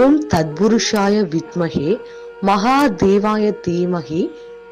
ஓம் தத்புருஷாய வித்மஹே மகாதேவாய தீமஹி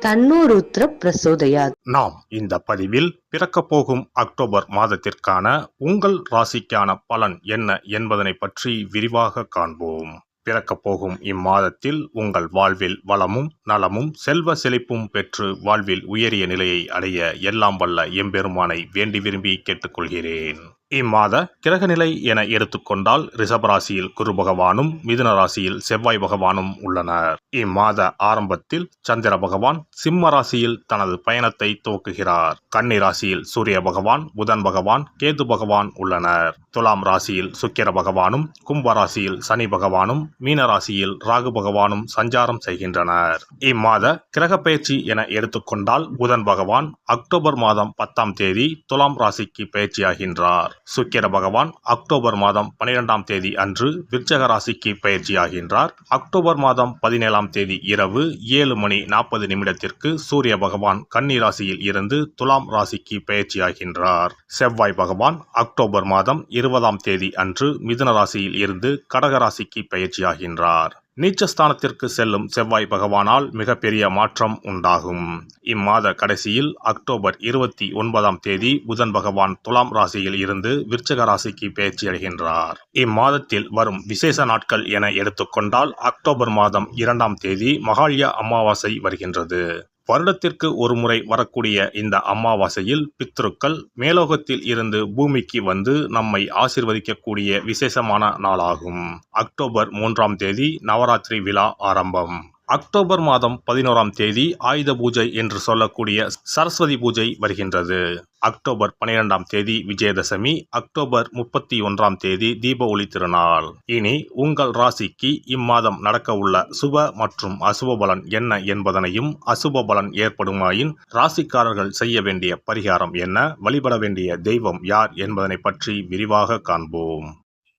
தன்னோ ருத்ர பிரசோதயாத். நாம் இந்த பதிவில் பிறக்கப் போகும் அக்டோபர் மாதத்திற்கான உங்கள் ராசிக்கான பலன் என்ன என்பதனை பற்றி விரிவாக காண்போம். பிறக்கப் போகும் இம்மாதத்தில் உங்கள் வாழ்வில் வளமும் நலமும் செல்வ செழிப்பும் பெற்று வாழ்வில் உயரிய நிலையை அடைய எல்லாம் வல்ல எம்பெருமானை வேண்டி விரும்பி கேட்டுக்கொள்கிறேன். இம்மாத கிரகநிலை என எடுத்துக்கொண்டால் ரிஷபராசியில் குரு பகவானும் மிதுன ராசியில் செவ்வாய் பகவானும் உள்ளனர். இம்மாத ஆரம்பத்தில் சந்திர பகவான் சிம்ம ராசியில் தனது பயணத்தை துவக்குகிறார். கன்னி ராசியில் சூரிய பகவான், புதன் பகவான், கேது பகவான் உள்ளனர். துலாம் ராசியில் சுக்கிர பகவானும், கும்ப ராசியில் சனி பகவானும், மீன ராசியில் ராகு பகவானும் சஞ்சாரம் செய்கின்றனர். இம்மாத கிரக பயிற்சி என எடுத்துக்கொண்டால் புதன் பகவான் அக்டோபர் மாதம் 10ஆம் தேதி துலாம் ராசிக்கு பயிற்சியாகின்றார். சுக்கிர பகவான் அக்டோபர் மாதம் 12ஆம் தேதி அன்று விருச்சக ராசிக்கு பயிற்சியாகின்றார். அக்டோபர் மாதம் 17ஆம் தேதி இரவு 7:40 சூரிய பகவான் கன்னி ராசியில் இருந்து துலாம் ராசிக்கு பயிற்சியாகின்றார். செவ்வாய் பகவான் அக்டோபர் மாதம் 20ஆம் தேதி அன்று மிதுன ராசியில் இருந்து கடக ராசிக்கு பயிற்சியாகின்றார். நீச்சஸ்தானத்திற்கு செல்லும் செவ்வாய் பகவானால் மிகப்பெரிய மாற்றம் உண்டாகும். இம்மாத கடைசியில் அக்டோபர் 29ஆம் தேதி புதன் பகவான் துலாம் ராசியில் இருந்து விருச்சக ராசிக்கு பயிற்சியடைகின்றார். இம்மாதத்தில் வரும் விசேஷ நாட்கள் என எடுத்துக்கொண்டால் அக்டோபர் மாதம் 2ஆம் தேதி மகாலய அமாவாசை வருகின்றது. வருடத்திற்கு ஒரு முறை வரக்கூடிய இந்த அமாவாசையில் பித்ருக்கள் மேலோகத்தில் இருந்து பூமிக்கு வந்து நம்மை ஆசீர்வதிக்கக்கூடிய விசேஷமான நாளாகும். அக்டோபர் 3ஆம் தேதி நவராத்திரி விழா ஆரம்பம். அக்டோபர் மாதம் 11ஆம் தேதி ஆயுத பூஜை என்று சொல்லக்கூடிய சரஸ்வதி பூஜை வருகின்றது. அக்டோபர் 12ஆம் தேதி விஜயதசமி, அக்டோபர் 31ஆம் தேதி தீப ஒளி திருநாள். இனி உங்கள் ராசிக்கு இம்மாதம் நடக்க உள்ள சுப மற்றும் அசுப பலன் என்ன என்பதனையும், அசுப பலன் ஏற்படுமாயின் ராசிக்காரர்கள் செய்ய வேண்டிய பரிகாரம் என்ன, வழிபட வேண்டிய தெய்வம் யார் என்பதனை பற்றி விரிவாக காண்போம்.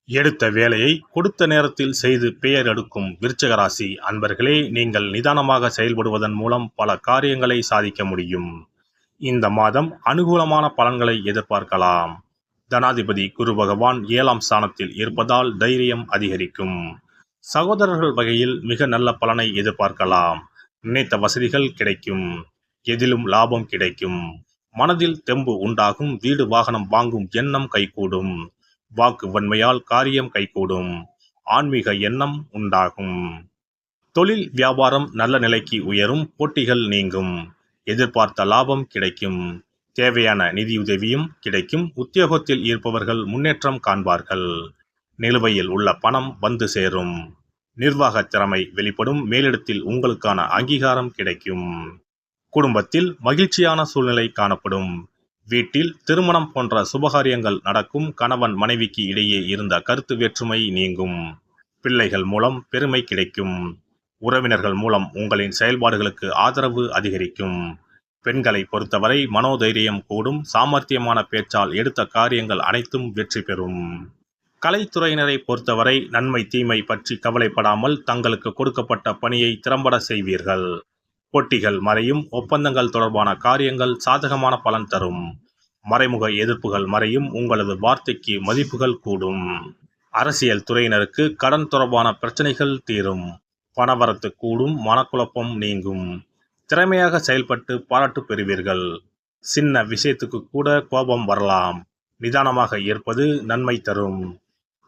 எடுத்த வேலையை கொடுத்த நேரத்தில் செய்து பெயர் எடுக்கும் விருச்சிக ராசி அன்பர்களே, நீங்கள் நிதானமாக செயல்படுவதன் மூலம் பல காரியங்களை சாதிக்க முடியும். இந்த மாதம் அனுகூலமான பலன்களை எதிர்பார்க்கலாம். தனாதிபதி குரு பகவான் 7ஆம் ஸ்தானத்தில் இருப்பதால் தைரியம் அதிகரிக்கும். சகோதரர்கள் வகையில் மிக நல்ல பலனை எதிர்பார்க்கலாம். நினைத்த வசதிகள் கிடைக்கும். எதிலும் லாபம் கிடைக்கும். மனதில் தெம்பு உண்டாகும். வீடு வாகனம் வாங்கும் எண்ணம் கைகூடும். வாக்கு வன்மையால் காரியம் கைகூடும். ஆன்மீக எண்ணம் உண்டாகும். தொழில் வியாபாரம் நல்ல நிலைக்கு உயரும். போட்டிகள் நீங்கும். எதிர்பார்த்த லாபம் கிடைக்கும். தேவையான நிதியுதவியும் கிடைக்கும். உத்தியோகத்தில் இருப்பவர்கள் முன்னேற்றம் காண்பார்கள். நிலுவையில் உள்ள பணம் வந்து சேரும். நிர்வாக திறமை வெளிப்படும். மேலிடத்தில் உங்களுக்கான அங்கீகாரம் கிடைக்கும். குடும்பத்தில் மகிழ்ச்சியான சூழ்நிலை காணப்படும். வீட்டில் திருமணம் போன்ற சுபகாரியங்கள் நடக்கும். கணவன் மனைவிக்கு இடையே இருந்த கருத்து வேற்றுமை நீங்கும். பிள்ளைகள் மூலம் பெருமை கிடைக்கும். உறவினர்கள் மூலம் உங்களின் செயல்பாடுகளுக்கு ஆதரவு அதிகரிக்கும். பெண்களை பொறுத்தவரை மனோதைரியம் கூடும். சாமர்த்தியமான பேச்சால் எடுத்த காரியங்கள் அனைத்தும் வெற்றி பெறும். கலைத்துறையினரை பொறுத்தவரை நன்மை தீமை பற்றி கவலைப்படாமல் தங்களுக்கு கொடுக்கப்பட்ட பணியை திறம்பட செய்வீர்கள். போட்டிகள் மறையும். ஒப்பந்தங்கள் தொடர்பான காரியங்கள் சாதகமான பலன் தரும். மறைமுக எதிர்ப்புகள் மறையும். உங்களது வார்த்தைக்கு மதிப்புகள் கூடும். அரசியல் துறையினருக்கு கடன் தொடர்பான பிரச்சனைகள் தீரும். பணவரத்து கூடும். மனக்குழப்பம் நீங்கும். திறமையாக செயல்பட்டு பாராட்டு பெறுவீர்கள். சின்ன விஷயத்துக்கு கூட கோபம் வரலாம். நிதானமாக இருப்பது நன்மை தரும்.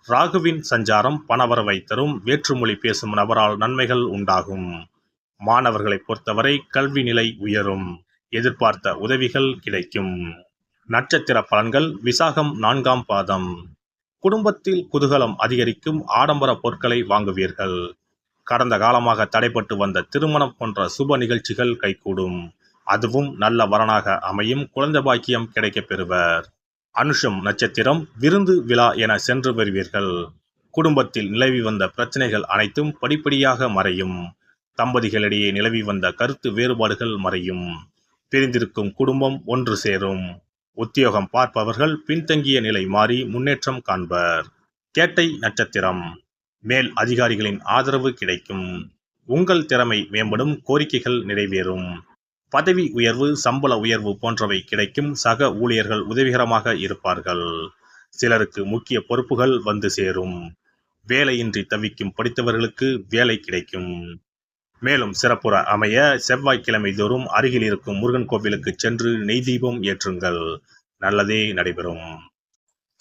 ராகுவின் சஞ்சாரம் பணவரவை தரும். வேற்றுமொழி பேசும் நபரால் நன்மைகள் உண்டாகும். மாணவர்களை பொறுத்தவரை கல்வி நிலை உயரும். எதிர்பார்த்த உதவிகள் கிடைக்கும். நட்சத்திர பலன்கள் விசாகம் 4ஆம் பாதம். குடும்பத்தில் குதூகலம் அதிகரிக்கும். ஆடம்பர பொருட்களை வாங்குவீர்கள். கடந்த காலமாக தடைப்பட்டு வந்த திருமணம் போன்ற சுப நிகழ்ச்சிகள் கைகூடும். அதுவும் நல்ல வரனாக அமையும். குழந்தை பாக்கியம் கிடைக்கப் பெறுவர். அனுஷம் நட்சத்திரம் விருந்து விழா என சென்று வருவீர்கள். குடும்பத்தில் நிலவி வந்த பிரச்சனைகள் அனைத்தும் படிப்படியாக மறையும். தம்பதிகளிடையே நிலவி வந்த கருத்து வேறுபாடுகள் மறையும். பிரிந்திருக்கும் குடும்பம் ஒன்று சேரும். உத்தியோகம் பார்ப்பவர்கள் பின்தங்கிய நிலை மாறி முன்னேற்றம் காண்பர். கேட்டை நட்சத்திரம் மேல் அதிகாரிகளின் ஆதரவு கிடைக்கும். உங்கள் திறமை மேம்படும். கோரிக்கைகள் நிறைவேறும். பதவி உயர்வு, சம்பள உயர்வு போன்றவை கிடைக்கும். சக ஊழியர்கள் உதவிகரமாக இருப்பார்கள். சிலருக்கு முக்கிய பொறுப்புகள் வந்து சேரும். வேலையின்றி தவிக்கும் படித்தவர்களுக்கு வேலை கிடைக்கும். மேலும் சிறப்புற அமைய செவ்வாய்க்கிழமை தோறும் அருகில் இருக்கும் முருகன் கோவிலுக்கு சென்று நெய் தீபம் ஏற்றுங்கள். நல்லதே நடைபெறும்.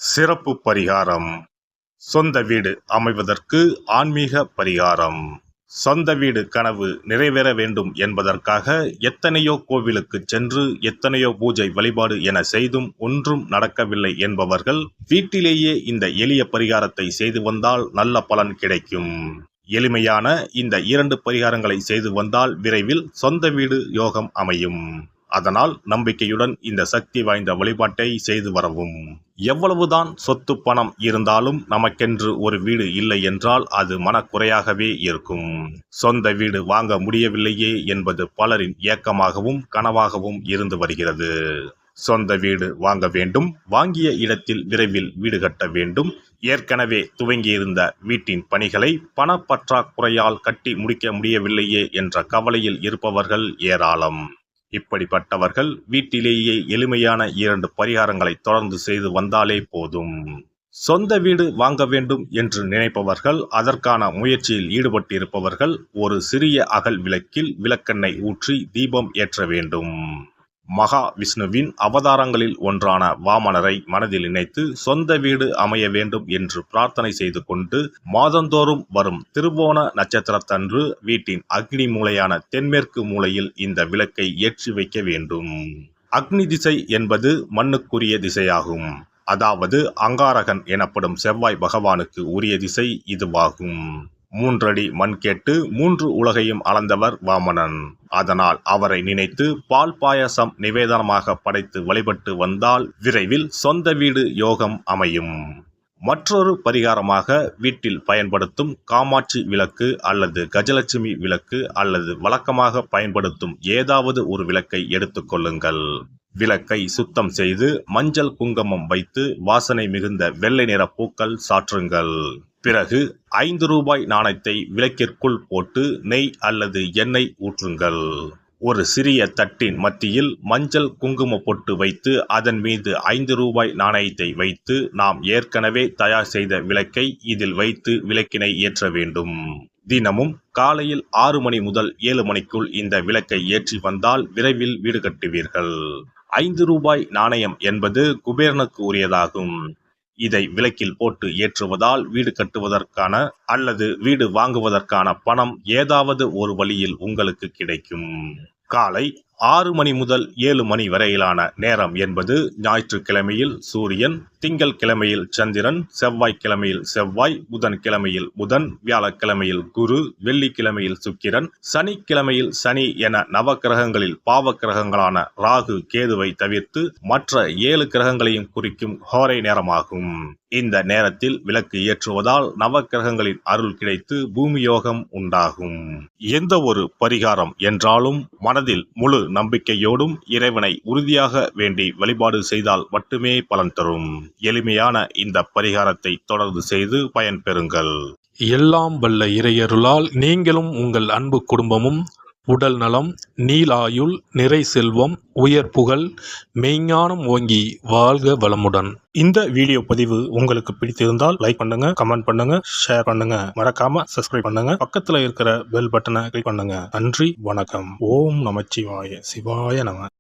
சிறப்பு பரிகாரம். சொந்த வீடு அமைவதற்கு ஆன்மீக பரிகாரம். சொந்த வீடு கனவு நிறைவேற வேண்டும் என்பதற்காக எத்தனையோ கோவிலுக்கு சென்று எத்தனையோ பூஜை வழிபாடு என செய்தும் ஒன்றும் நடக்கவில்லை என்பவர்கள் வீட்டிலேயே இந்த எளிய பரிகாரத்தை செய்து வந்தால் நல்ல பலன் கிடைக்கும். எளிமையான இந்த 2 பரிகாரங்களை செய்து வந்தால் விரைவில் சொந்த வீடு யோகம் அமையும். அதனால் நம்பிக்கையுடன் இந்த சக்தி வாய்ந்த வழிபாட்டை செய்து வரவும். எவ்வளவுதான் சொத்து பணம் இருந்தாலும் நமக்கென்று ஒரு வீடு இல்லை என்றால் அது மனக்குறையாகவே இருக்கும். சொந்த வீடு வாங்க முடியவில்லையே என்பது பலரின் ஏக்கமாகவும் கனவாகவும் இருந்து வருகிறது. சொந்த வீடு வாங்க வேண்டும், வாங்கிய இடத்தில் விரைவில் வீடு கட்ட வேண்டும், ஏற்கனவே துவங்கியிருந்த வீட்டின் பணிகளை பணப்பற்றாக்குறையால் கட்டி முடிக்க முடியவில்லையே என்ற கவலையில் இருப்பவர்கள் ஏராளம். இப்படிப்பட்டவர்கள் வீட்டிலேயே எளிமையான 2 பரிகாரங்களை தொடர்ந்து செய்து வந்தாலே போதும். சொந்த வீடு வாங்க வேண்டும் என்று நினைப்பவர்கள், அதற்கான முயற்சியில் ஈடுபட்டிருப்பவர்கள் ஒரு சிறிய அகல் விளக்கில் விளக்கெண்ணெய் ஊற்றி தீபம் ஏற்ற வேண்டும். மகா விஷ்ணுவின் அவதாரங்களில் ஒன்றான வாமனரை மனதில் நினைத்து சொந்த வீடு அமைய வேண்டும் என்று பிரார்த்தனை செய்து கொண்டு மாதந்தோறும் வரும் திருவோண நட்சத்திரத்தன்று வீட்டின் அக்னி மூலையான தென்மேற்கு மூலையில் இந்த விளக்கை ஏற்றி வைக்க வேண்டும். அக்னி திசை என்பது மண்ணுக்குரிய திசையாகும். அதாவது அங்காரகன் எனப்படும் செவ்வாய் பகவானுக்கு உரிய திசை இதுவாகும். 3 அடி மண் கேட்டு 3 உலகையும் அளந்தவர் வாமனன். அதனால் அவரை நினைத்து பால் பாயசம் நிவேதனமாக படைத்து வழிபட்டு வந்தால் விரைவில் சொந்த வீடு யோகம் அமையும். மற்றொரு பரிகாரமாக வீட்டில் பயன்படுத்தும் காமாட்சி விளக்கு அல்லது கஜலட்சுமி விளக்கு அல்லது வழக்கமாக பயன்படுத்தும் ஏதாவது ஒரு விளக்கை எடுத்துக்கொள்ளுங்கள். விளக்கை சுத்தம் செய்து மஞ்சள் குங்குமம் வைத்து வாசனை மிகுந்த வெள்ளை நிற பூக்கள் சாற்றுங்கள். பிறகு 5 ரூபாய் நாணயத்தை விளக்கிற்குள் போட்டு நெய் அல்லது எண்ணெய் ஊற்றுங்கள். ஒரு சிறிய தட்டின் மத்தியில் மஞ்சள் குங்கும பொட்டு வைத்து அதன் மீது 5 ரூபாய் நாணயத்தை வைத்து நாம் ஏற்கனவே தயார் செய்த விளக்கை இதில் வைத்து விளக்கினை ஏற்ற வேண்டும். தினமும் காலையில் 6 மணி முதல் 7 மணிக்குள் இந்த விளக்கை ஏற்றி வந்தால் விரைவில் வீடு கட்டுவீர்கள். 5 ரூபாய் நாணயம் என்பது குபேரனுக்கு உரியதாகும். இதை விளக்கில் போட்டு ஏற்றுவதால் வீடு கட்டுவதற்கான அல்லது வீடு வாங்குவதற்கான பணம் ஏதாவது ஒரு வழியில் உங்களுக்கு கிடைக்கும். காலை 6 மணி முதல் 7 மணி வரையிலான நேரம் என்பது ஞாயிற்றுக்கிழமையில் சூரியன், திங்கள் கிழமையில் சந்திரன், செவ்வாய்க்கிழமையில் செவ்வாய், புதன்கிழமையில் புதன், வியாழக்கிழமையில் குரு, வெள்ளிக்கிழமையில் சுக்கிரன், சனிக்கிழமையில் சனி என நவக்கிரகங்களில் பாவ கிரகங்களான ராகு கேதுவை தவிர்த்து மற்ற 7 கிரகங்களையும் குறிக்கும் ஹோரை நேரமாகும். இந்த நேரத்தில் விளக்கு ஏற்றுவதால் நவக்கிரகங்களின் அருள் கிடைத்து பூமி யோகம் உண்டாகும். எந்த ஒரு பரிகாரம் என்றாலும் மனதில் முழு நம்பிக்கையோடும் இறைவனை உறுதியாக வேண்டி வழிபாடு செய்தால் மட்டுமே பலன் தரும். எளிமையான இந்த பரிகாரத்தை தொடர்ந்து செய்து பயன்பெறுங்கள். எல்லாம் வல்ல இறையருளால் நீங்களும் உங்கள் அன்பு குடும்பமும் உடல் நலம், நீலாயுள், நிறை செல்வம், உயர் புகழ், மெய்ஞானம் ஓங்கி வாழ்க வளமுடன். இந்த வீடியோ பதிவு உங்களுக்கு பிடித்திருந்தால் லைக் பண்ணுங்க, கமெண்ட் பண்ணுங்க, ஷேர் பண்ணுங்க, மறக்காம சப்ஸ்கிரைப் பண்ணுங்க, பக்கத்துல இருக்கிற பெல் பட்டனை கிளிக் பண்ணுங்க. நன்றி, வணக்கம். ஓம் நமச்சிவாய. சிவாய நம.